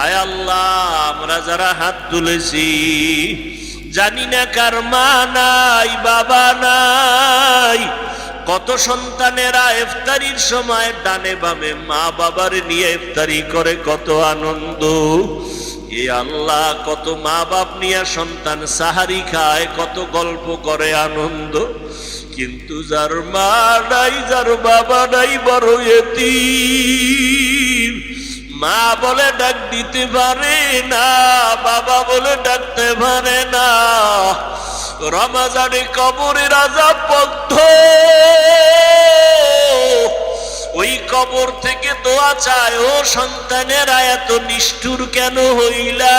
আয় আল্লাহ, আমরা যারা হাত তুলেছি জানি না কার মা নাই, বাবা নাই। কত সন্তানেরা ইফতারির সময় ডানে বামে মা বাবার নিয়ে ইফতারি করে, কত আনন্দ। এ আল্লাহ, কত মা বাপ নিয়ে সন্তান সাহারি খায়, কত গল্প করে, আনন্দ। কিন্তু যার মা নাই, যার বাবা নাই, বড় এতিম। মা বলে ডাক দিতে পারে না, বাবা বলে ডাকতে পারে না। রমজানে কবরের আযাব বন্ধ, ওই কবর থেকে দোয়া চায়, ও সন্তানেরা এত নিষ্ঠুর কেন হইলা?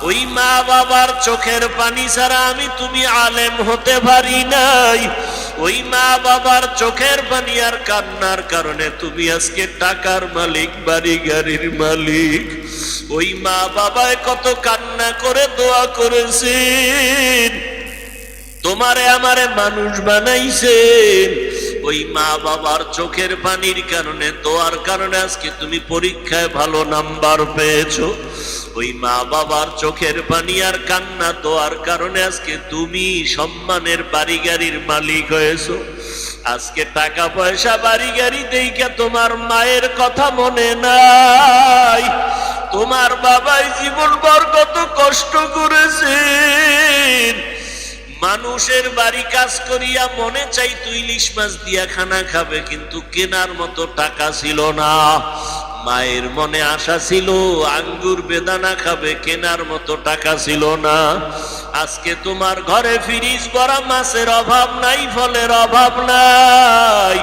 ওই মা বাবার চোখের পানি ছাড়া আমি তুমি আলেম হতে পারি নাই। ওই মা বাবার চোখের পানি আর কান্নার কারণে তুমি আজকে টাকার মালিক, বাড়ি গাড়ির মালিক। ওই মা বাবায় কত কান্না করে দোয়া করেছেন, তোমারে আমারে মানুষ বানাইছেন। ওই মা বাবার চোখের পানির কারণে, দোয়ার কারণে আজকে তুমি পরীক্ষায় ভালো নাম্বার পেয়েছো। ওই মা বাবার চোখের পানি আর কান্না দোয়ার কারণে আজকে তুমি সম্মানের বাড়ি গাড়ির মালিক হয়েছো। আজকে টাকা পয়সা বাড়ি গাড়ি দেইখা তোমার মায়ের কথা মনে নাই। তোমার বাবাই জীবনভর কত কষ্ট করেছেন। মানুষের বাড়ি কাজ করিয়া মনে চাইতো ইলিশ মাছ দিয়া খানা খাবে, কিন্তু কেনার মতো টাকা ছিল না। মায়ের মনে আশা ছিল আঙ্গুর বেদানা খাবে, কেনার মতো টাকা ছিল না। আজকে তোমার ঘরে ফ্রিজ ভরা মাছের অভাব নাই, ফলের অভাব নাই।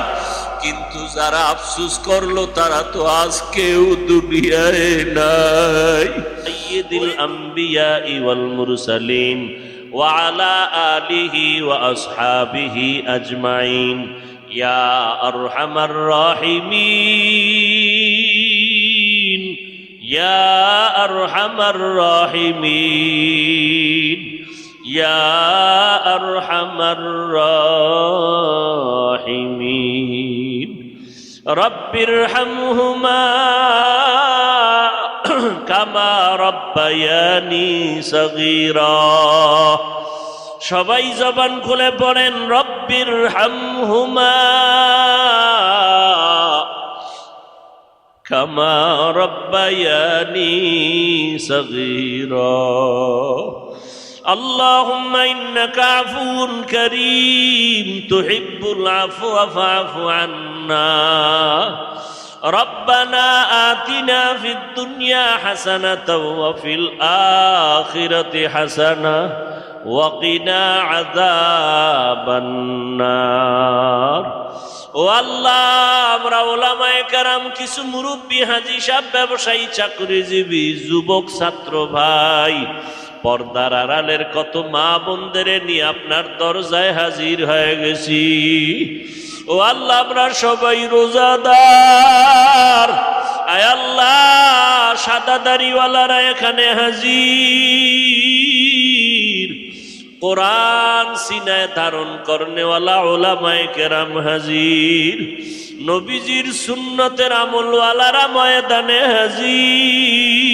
কিন্তু যারা আফসোস করলো তারা তো আজকেও দুনিয়ায় নাই। সাইয়্যিদুল আম্বিয়া ওয়াল মুরসালিন ওয়া আলা আলিহি ওয়া আসহাবিহি আজমাইন। ইয়া আরহামার রাহিমিন, ইয়া আরহামার রাহিমিন, ইয়া আরহামার রাহিমিন। রব্বিরহামহুমা কামা রব্বায়ানি সগীরা। সবাই জবান খুলে পড়েন, রব্বিরহামহুমা কামা রব্বায়ানি সগীরা। اللهم إنك عفو كريم تحب العفو فاعف عنا. ربنا آتنا في الدنيا حسنة وفي الآخرة حسنة وقنا عذاب النار. ও আল্লাহ, আমরা ওলামায়ে কেরাম, কিছু মুরব্বী, হাজী সাহেব, ব্যবসায়ী, চাকরিজীবী, যুবক, ছাত্র ভাই, পর্দার আড়ালের কত মা বোনদের নিয়ে আপনার দরজায় হাজির হয়ে গেছি। ও আল্লাহ, আমরা সবাই রোজাদার। আয় আল্লাহ, সাদা দাড়িওয়ালারা এখানে হাজির, কোরআন সিনায় ধারণ করনেওয়ালা ওলামায়ে কেরাম হাজির, নবীজির সুন্নতের আমলওয়ালারা ময়দানে হাজির।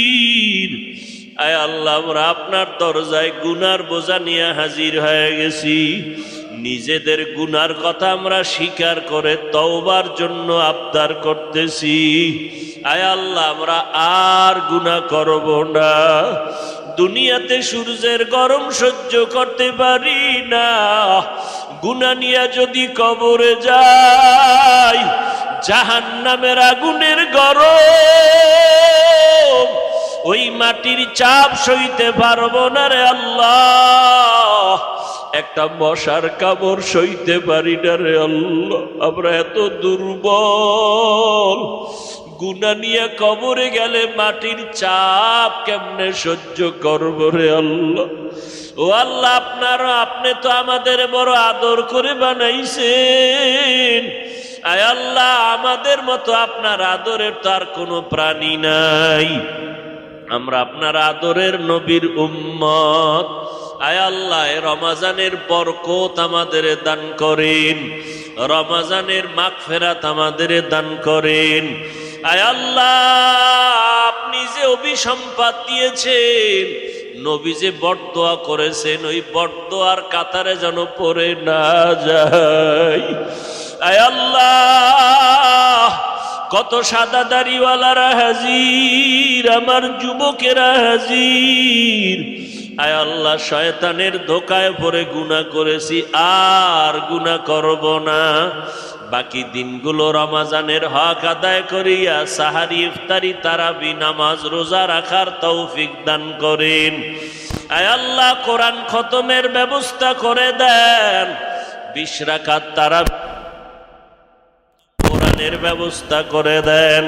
আয় আল্লাহ, আমরা আপনার দরজায় গুনার বোঝা নিয়ে হাজির হয়ে গেছি। নিজেদের গুনার কথা আমরা স্বীকার করে তওবার জন্য আবদার করতেছি। আয় আল্লাহ, আমরা আর গুনাহ করব না। দুনিয়াতে সূর্যের গরম সহ্য করতে পারি না, গুনাহ নিয়ে যদি কবরে যাই, জাহান্নামের আগুনের গরম, ওই মাটির চাপ সইতে পারবো না রে আল্লাহ। একটা মশার কামড় সইতে পারি না রে আল্লাহ। আমরা এত দুর্বল, গুনাহ নিয়ে কবরে গেলে মাটির চাপ কেমনে সহ্য করবো রে আল্লাহ। ও আল্লাহ, আপনি তো আমাদের বড় আদর করে বানাইছেন। আয় আল্লাহ, আমাদের মতো আপনার আদরের তো আর কোনো প্রাণী নাই। আমরা আপনার আদরের নবীর উম্মত। আয় আল্লাহ, রমজানের বরকত আমাদের দান করেন, রমজানের মাগফিরাত আমাদের দান করেন। আয় আল্লাহ, আপনি যে অভিসম্পাদ দিয়েছেন। নবী যে বড়দোয়া করেছেন ওই বড়দোয়ার কাতারে যেন পড়ে না যায়। আয় আল্লাহ, কত সাদা দাড়িওয়ালারা হাজির, আমার যুবকেরা হাজির। আয় আল্লাহ, শয়তানের ধোকায় পড়ে গুনাহ করেছি, আর গুনাহ করব না। বাকি দিনগুলো রমজানের হক আদায় করিয়া সাহারি, ইফতারি, তারাবি নামাজ, রোজা রাখার তৌফিক দান করেন। আয় আল্লাহ, কোরআন খতমের ব্যবস্থা করে দেন। 20 রাকাত তারাবি কোরআনের ব্যবস্থা করে দেন।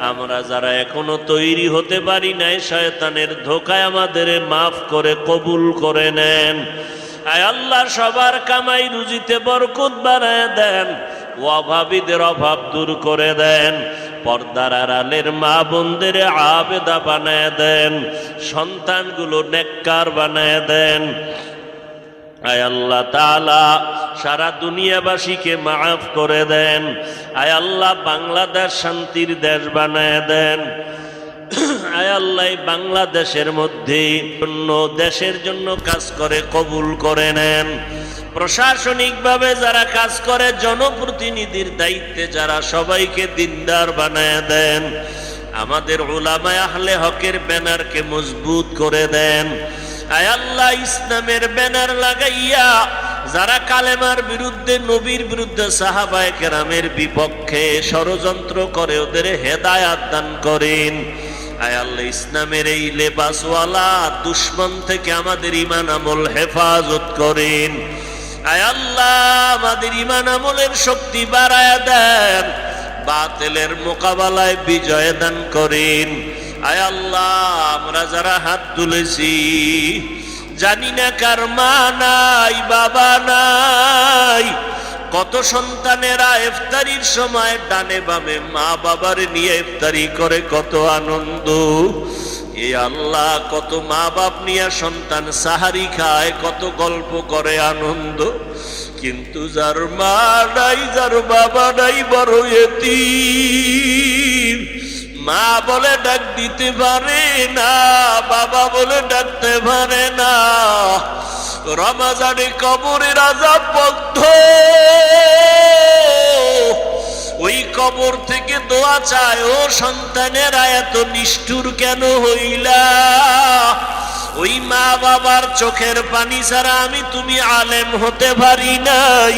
আমরা যারা এখনো তৈরি হতে পারি নাই, শয়তানের ধোকায় আমাদের মাফ করে কবুল করে নেন। আয় আল্লাহ, সবার কামাই রুজিতে বরকত বাড়ায় দেন, অভাবীদের অভাব দূর করে দেন, পর্দার আড়ালের মা বোনদের আবেদা বানায় দেন, সন্তানগুলো নেককার বানায় দেন। আয় আল্লাহ তাআলা, সারা দুনিয়াবাসীকে মাফ করে দেন। আয় আল্লাহ, বাংলাদেশ শান্তির দেশ বানায় দেন। আয় আল্লাহ, বাংলাদেশের মধ্যে অন্য দেশের জন্য কাজ করে কবুল করে নেন। প্রশাসনিকভাবে যারা কাজ করে, জনপ্রতিনিধির দায়িত্বে যারা, সবাইকে দিনদার বানায় দেন। আমাদের উলামায়ে আহলে হকের ব্যানারকে মজবুত করে দেন। আয় আল্লাহ, ইসলামের ব্যানার লাগাইয়া যারা কালেমার বিরুদ্ধে, নবীর বিরুদ্ধে, সাহাবায়ে কেরামের বিপক্ষে ষড়যন্ত্র করে, ওদের হেদায়াত দান করেন। আয় আল্লাহ, ইসলামের এই লেবাসওয়ালা দুশ্মন থেকে আমাদের ঈমান আমল হেফাজত করেন। আয় আল্লাহ, আমাদের ঈমান আমলের শক্তি বাড়ায় দেন, বাতিলের মোকাবেলায় বিজয় দান করেন। আয় আল্লাহ, আমরা যারা হাত তুলেছি, জানি না কার মা নাই, বাবা নাই। কত সন্তানেরা ইফতারির সময় ডানে বামে মা বাবার নিয়ে ইফতারি করে, কত আনন্দ। এ আল্লাহ, কত মা বাপ নিয়ে সন্তান সাহারি খায়, কত গল্প করে, আনন্দ। কিন্তু যার মা নাই, যার বাবা নাই, বড় এতিম, মা বলে ডাক দিতে পারে না, বাবা বলে ডাকতে পারে না। রমজানে কবরের আযাব বন্ধ, ওই কবর থেকে দোয়া চায়, ও সন্তানেরা এত নিষ্ঠুর কেন হইলা? ওই মা বাবার চোখের পানি ছাড়া আমি তুমি আলেম হতে পারি নাই।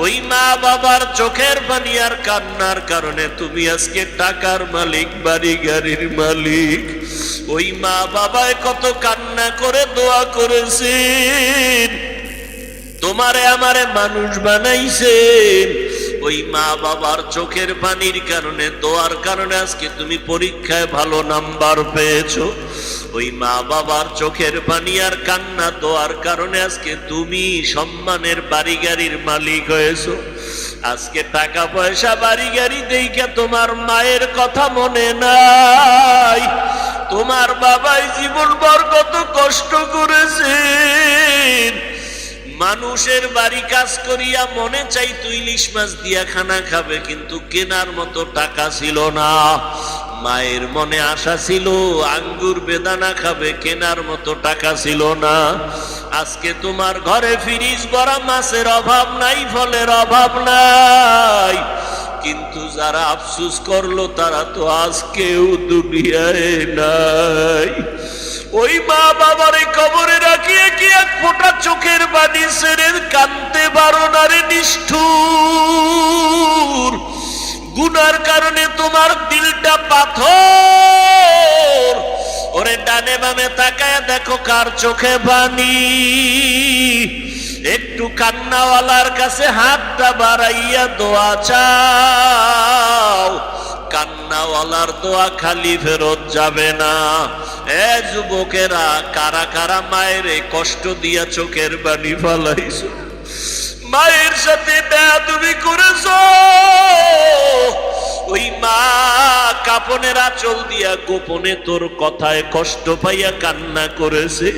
ওই মা বাবার চোখের পানি আর কান্নার কারণে তুমি আজকে টাকার মালিক, বাড়ি গাড়ির মালিক। ওই মা বাবায় কত কান্না করে দোয়া করেছেন, তোমারে আমারে মানুষ বানাইছেন। ওই মা বাবার চোখের পানির কারণে, দোয়ার কারণে আজকে তুমি পরীক্ষায় ভালো নাম্বার পেয়েছো। ওই মা বাবার চোখের পানি আর কান্না, দোয়ার কারণে আজকে তুমি সম্মানের বাড়ি গাড়ির মালিক হয়েছো। আজকে টাকা পয়সা, বাড়ি গাড়ি দেখে তোমার মায়ের কথা মনে নাই। তোমার বাবাই জীবনভর কত কষ্ট করেছেন। মানুষের বাড়ি কাজ করিয়া মনে চাইতো ইলিশ মাছ দিয়া খানা খাবে, কিন্তু কেনার মতো টাকা ছিল না। মায়ের মনে আশা ছিল আঙ্গুর বেদানা খাবে, কেনার মতো টাকা ছিল না। আজকে তোমার ঘরে ফ্রিজ ভরা মাছের অভাব নাই, ফলের অভাব নাই। কিন্তু যারা আফসোস করলো তারা তো আজকেও দুনিয়ায় নাই। ওই মা বাবারে কবরে রাখিয়ে কি এক ফোঁটা চোখের পানি ছেড়ে কাঁদতে পারো না রে নিষ্ঠুর? গুনার কারণে তোমার দিলটা পাথর। ওরে ডানে বামে তাকায় দেখো কার চোখে পানি। একটু কান্নাওয়ালার কাছে হাতটা বাড়াইয়া দোয়া চাও। কান্নাওয়ালার দোয়া খালি ফেরত যাবে না। এ যুবকেরা, কারা কারা মায়ের কষ্ট দিয়া চোখের পানি ফালাইছো? মায়ের সাথে বেয়াদবি করেছো? ওই মা কাপনের আঁচল দিয়া গোপনে তোর কথায় কষ্ট পাইয়া কান্না করেছে।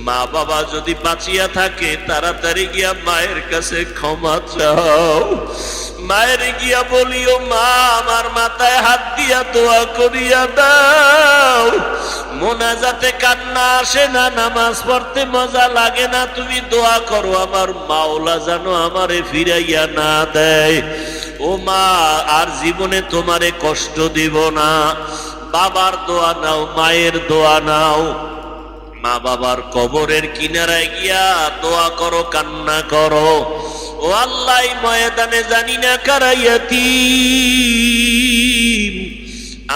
মা বাবা যদি বাঁচিয়া থাকে তাড়াতাড়ি গিয়া মায়ের কাছে ক্ষমা চাও। মায়ের গিয়া বলিও, মা আমার মাথায় হাত দিয়া দোয়া করিয়া দাও। মোনাজাতে কান্না আসে না, নামাজ পড়তে মজা লাগে না, তুমি দোয়া করো আমার মাওলা যেন আমারে ফিরাইয়া না দেয়। ও মা, আর জীবনে তোমারে কষ্ট দিব না। বাবার দোয়া নাও, মায়ের দোয়া নাও। মা বাবার কবরের কিনারায় গিয়া দোয়া করো, কান্না করো। ও আল্লাহ, ময়দানে জানি না কারা ইয়াতীম,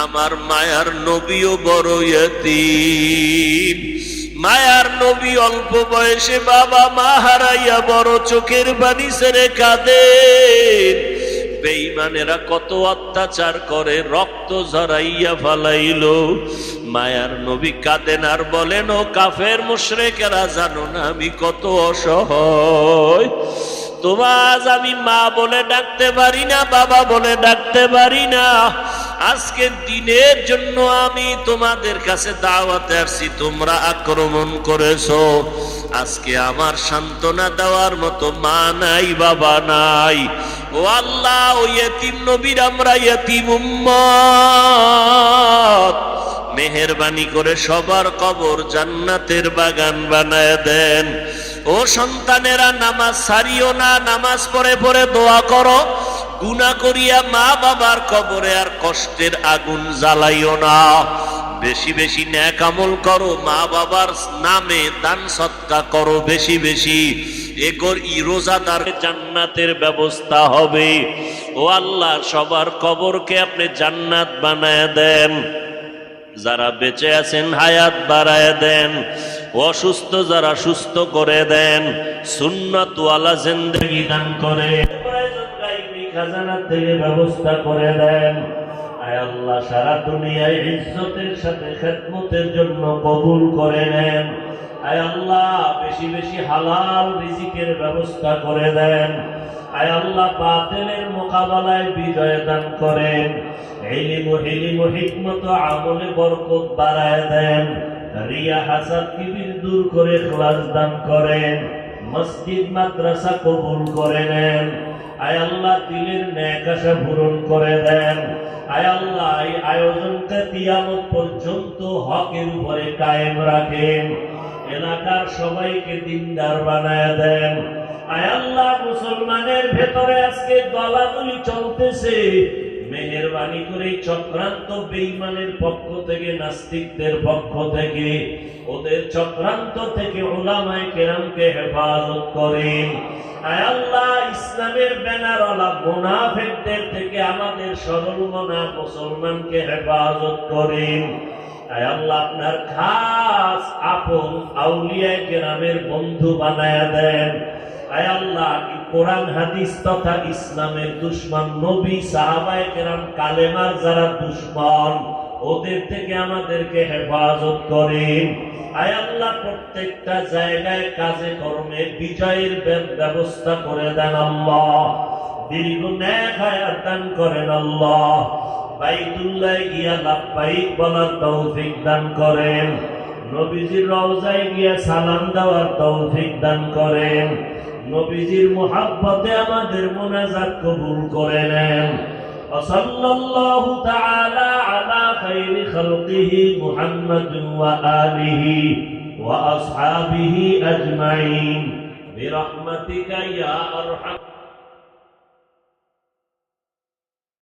আমার মায়ার নবীও বড় ইয়াতীম। মায়ার নবী অল্প বয়সে বাবা মা হারাইয়া বড় চোখের পানি ছেড়ে কাঁদেন। বেঈমানেরা কত অত্যাচার করে, রক্ত ঝরাইয়া ফালাইল। মায়ার নবী কাঁদেন আর বলেন, ও কাফের মুশরিকেরা, জানো না আমি কত অসহায়। তোমার আমি মা বলে ডাকতে পারি না, বাবা বলে ডাকতে পারি না। আজকের দিনের জন্য আমি তোমাদের কাছে দাওয়াতে আসছি, তোমরা আক্রমণ করেছো। আজকে আমার সান্ত্বনা দেওয়ার মতো মা নাই, বাবা নাই। ও আল্লাহ, ও ইয়েতিম নবীর আমরা ইয়েতিম উম্মত, মেহেরবানি করে সবার কবর জান্নাতের বাগান বানায় দেন। ও সন্তানেরা, নামাজ ছাড়িও না, নামাজ পড়ে পড়ে দোয়া করো। গুনাহ করিয়া মা বাবার কবরে আর কষ্টের আগুন জ্বালাইও না। বেশি বেশি নেক আমল করো, মা বাবার নামে দান সদকা করো বেশি বেশি। এগোর রোজাদার জান্নাতের ব্যবস্থা হবে। ও আল্লাহ, সবার কবরকে আপনি জান্নাত বানায় দেন। যারা বেঁচে আছেন হায়াত বাড়ায় দেন, অসুস্থ যারা সুস্থ করে দেন, সুন্নাত ওয়ালা জিন্দেগি দান করে, খাজানা থেকে ব্যবস্থা করে দেন। আয় আল্লাহ, সারা দুনিয়ায় ইজ্জতের সাথে খেদমতের জন্য কবুল করে নেন। আয় আল্লাহ, বেশি বেশি হালাল রিজিকের ব্যবস্থা করে দেন। আয় আল্লাহ, বাতিলের মোকাবেলায় বিজয় দান করেন। ইলম ও হিকমত আমলে বরকত বাড়ায় দেন। রিয়া হাসাদ কিবির দূর করে ইখলাস দান করেন। মসজিদ মাদ্রাসা কবুল করে নেন। আয় আল্লাহ, দিলের নেক আশা পূরণ করে দেন। আয় আল্লাহ, এই আয়োজনকে কিয়ামত পর্যন্ত হকের উপরে কায়েম রাখেন। এলাকার সবাইকে দিনদার বানায় দেন। আয় আল্লাহ, মুসলমানের ভেতরে আজকে দলাদলি চলতেছে, মেহেরবানি করে চক্রান্ত বেঈমানের পক্ষ থেকে, নাস্তিকদের পক্ষ থেকে, ওদের চক্রান্ত থেকে উলামায়ে কেরামকে হেফাজত করেন। আয় আল্লাহ, ইসলামের ব্যানারওয়ালা মুনাফিকদের থেকে আমাদের সরল মনা মুসলমানকে হেফাজত করেন। আয় আল্লাহ, আপনার খাস আপন আউলিয়ায়ে কেরামের বন্ধু বানায়া দেন। আয় আল্লাহ, কোরআন হাদিস তথা ইসলামের দুশমন নবী সাহাবায়ে কেরাম কালেমার যারা দুশমন, ওদের থেকে আমাদেরকে হেফাজত করেন। আয় আল্লাহ, প্রত্যেকটা জায়গায় কাজে কর্মে বিজয়ের ব্যবস্থা করে দেন আল্লাহ। দীর্ঘ নেক হায়াত দান করেন আল্লাহ। বাইতুল্লাহ গিয়া লাব্বাইক বলার তৌফিক দান করেন। নবীজির রওজায় গিয়া সালাম দেওয়ার তৌফিক দান করেন। নবীজির মুহাব্বতে আমাদের মুনাজাত কবুল করে নেন। সাল্লাল্লাহু তাআলা আলা খায়রি খালকিহি মুহাম্মাদিন ওয়া আলিহি ওয়া আসহাবিহি আজমাইন বিরহমাতিকা ইয়া আরহাম